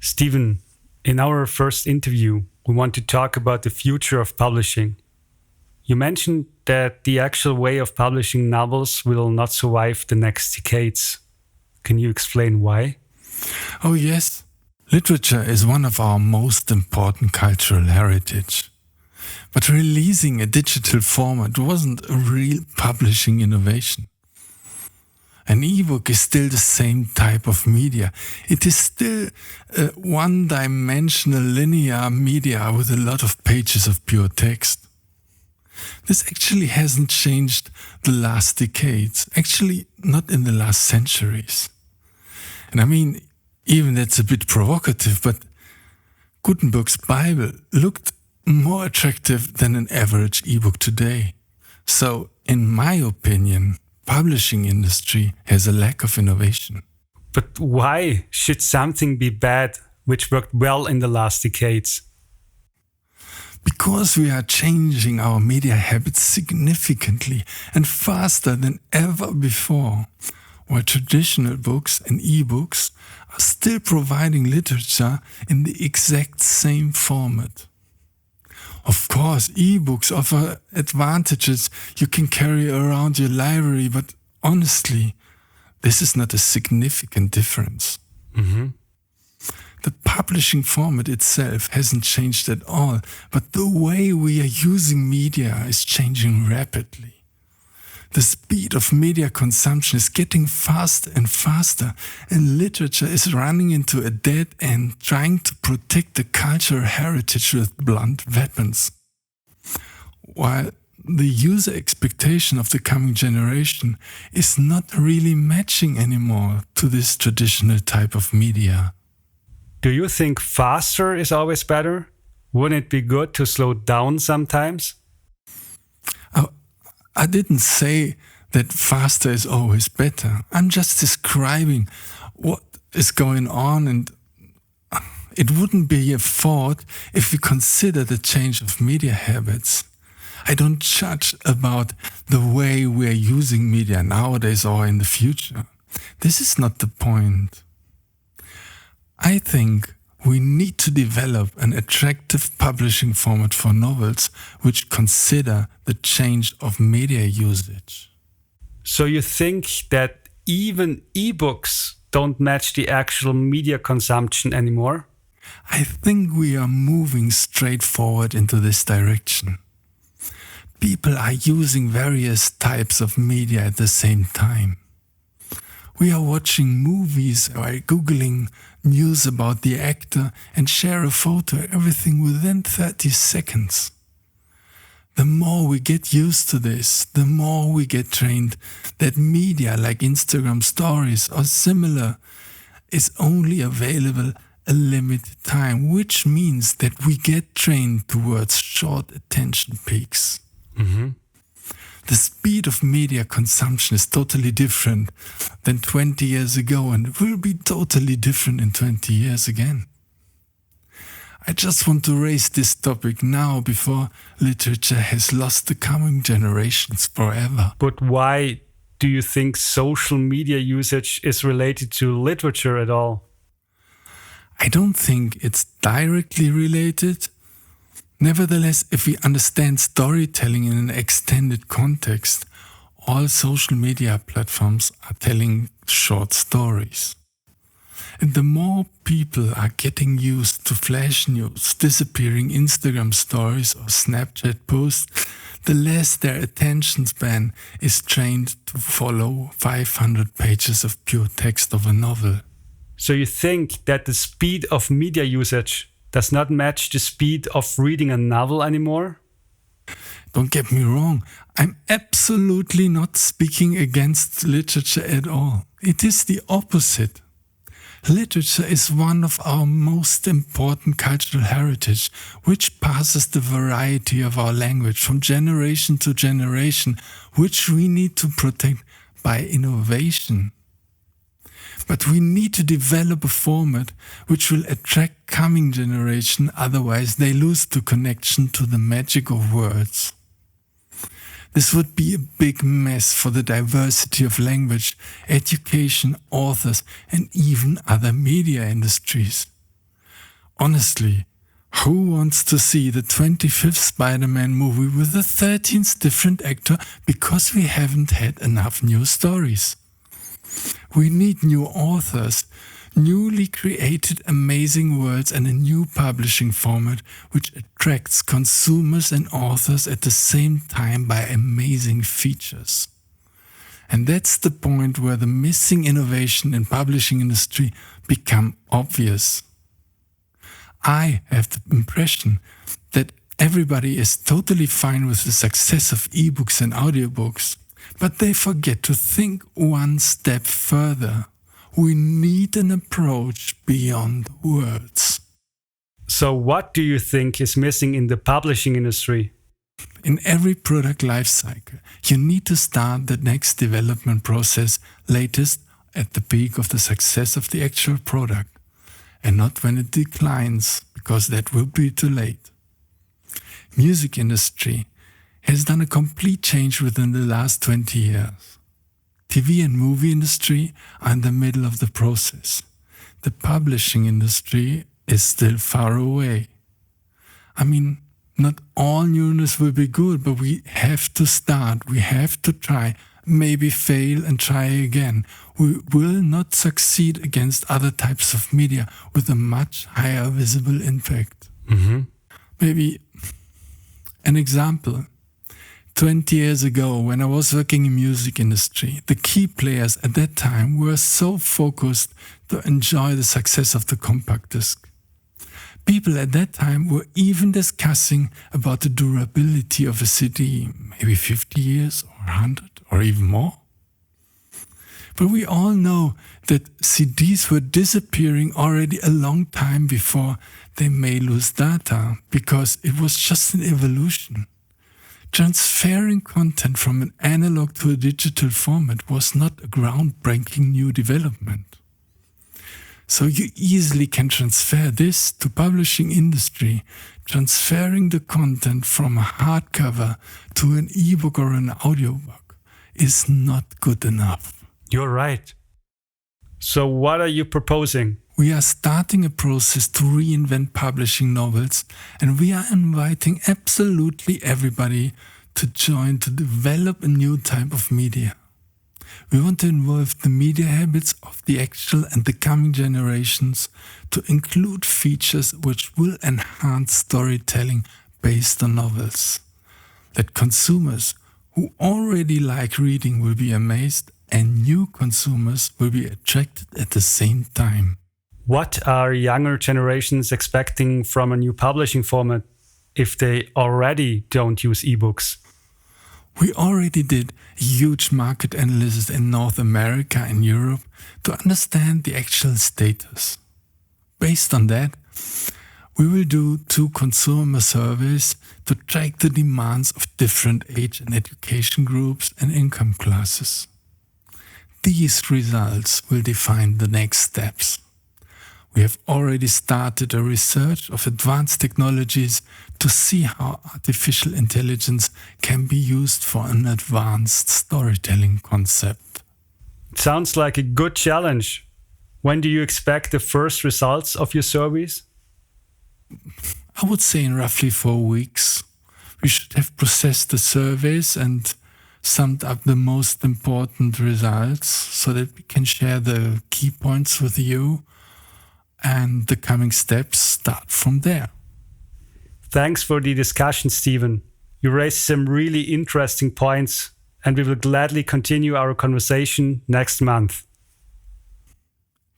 Stephen, in our first interview, we want to talk about the future of publishing. You mentioned that the actual way of publishing novels will not survive the next decades. Can you explain why? Oh yes, literature is one of our most important cultural heritage. But releasing a digital format wasn't a real publishing innovation. An ebook is still the same type of media. It is still a one-dimensional linear media with a lot of pages of pure text. This actually hasn't changed the last decades, actually not in the last centuries. And I mean, even that's a bit provocative, but Gutenberg's Bible looked more attractive than an average ebook today. So, in my opinion, publishing industry has a lack of innovation. But why should something be bad which worked well in the last decades? Because we are changing our media habits significantly and faster than ever before, while traditional books and ebooks are still providing literature in the exact same format. Of course, ebooks offer advantages you can carry around your library, but honestly, this is not a significant difference. The publishing format itself hasn't changed at all, but the way we are using media is changing rapidly. The speed of media consumption is getting faster and faster, and literature is running into a dead end trying to protect the cultural heritage with blunt weapons. While the user expectation of the coming generation is not really matching anymore to this traditional type of media. Do you think faster is always better? Wouldn't it be good to slow down sometimes? I didn't say that faster is always better. I'm just describing what is going on, and it wouldn't be a fault if we consider the change of media habits. I don't judge about the way we are using media nowadays or in the future. This is not the point. I think we need to develop an attractive publishing format for novels which consider the change of media usage. So you think that even ebooks don't match the actual media consumption anymore? I think we are moving straight forward into this direction. People are using various types of media at the same time. We are watching movies or Googling news about the actor and share a photo, everything within 30 seconds. The more we get used to this, the more we get trained that media like Instagram stories or similar is only available a limited time, which means that we get trained towards short attention peaks. The speed of media consumption is totally different than 20 years ago, and it will be totally different in 20 years again. I just want to raise this topic now before literature has lost the coming generations forever. But why do you think social media usage is related to literature at all? I don't think it's directly related. Nevertheless, if we understand storytelling in an extended context, all social media platforms are telling short stories. And the more people are getting used to flash news, disappearing Instagram stories or Snapchat posts, the less their attention span is trained to follow 500 pages of pure text of a novel. So you think that the speed of media usage does not match the speed of reading a novel anymore? Don't get me wrong, I'm absolutely not speaking against literature at all. It is the opposite. Literature is one of our most important cultural heritage, which passes the variety of our language from generation to generation, which we need to protect by innovation. But we need to develop a format which will attract coming generation, otherwise they lose the connection to the magic of words. This would be a big mess for the diversity of language, education, authors, and even other media industries. Honestly, who wants to see the 25th Spider-Man movie with the 13th different actor because we haven't had enough new stories? We need new authors, newly created amazing worlds, and a new publishing format which attracts consumers and authors at the same time by amazing features. And that's the point where the missing innovation in publishing industry become obvious. I have the impression that everybody is totally fine with the success of ebooks and audiobooks, but they forget to think one step further. We need an approach beyond words. So, what do you think is missing in the publishing industry? In every product lifecycle, you need to start the next development process latest at the peak of the success of the actual product, and not when it declines, because that will be too late. Music industry has done a complete change within the last 20 years. TV and movie industry are in the middle of the process. The publishing industry is still far away. I mean, not all newness will be good, but we have to start, we have to try, maybe fail and try again. We will not succeed against other types of media with a much higher visible impact. Maybe an example. 20 years ago, when I was working in music industry, the key players at that time were so focused to enjoy the success of the compact disc. People at that time were even discussing about the durability of a CD, maybe 50 years or 100 or even more. But we all know that CDs were disappearing already a long time before they may lose data, because it was just an evolution. Transferring content from an analog to a digital format was not a groundbreaking new development. So you easily can transfer this to publishing industry. Transferring the content from a hardcover to an ebook or an audiobook is not good enough. You're right. So what are you proposing? We are starting a process to reinvent publishing novels, and we are inviting absolutely everybody to join to develop a new type of media. We want to involve the media habits of the actual and the coming generations to include features which will enhance storytelling based on novels. That consumers who already like reading will be amazed, and new consumers will be attracted at the same time. What are younger generations expecting from a new publishing format if they already don't use ebooks? We already did a huge market analysis in North America and Europe to understand the actual status. Based on that, we will do 2 consumer surveys to track the demands of different age and education groups and income classes. These results will define the next steps. We have already started a research of advanced technologies to see how artificial intelligence can be used for an advanced storytelling concept. It sounds like a good challenge. When do you expect the first results of your surveys? I would say in roughly 4 weeks. We should have processed the surveys and summed up the most important results so that we can share the key points with you, and the coming steps start from there. Thanks for the discussion, Stephen. You raised some really interesting points, and we will gladly continue our conversation next month.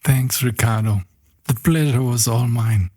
Thanks, Ricardo. The pleasure was all mine.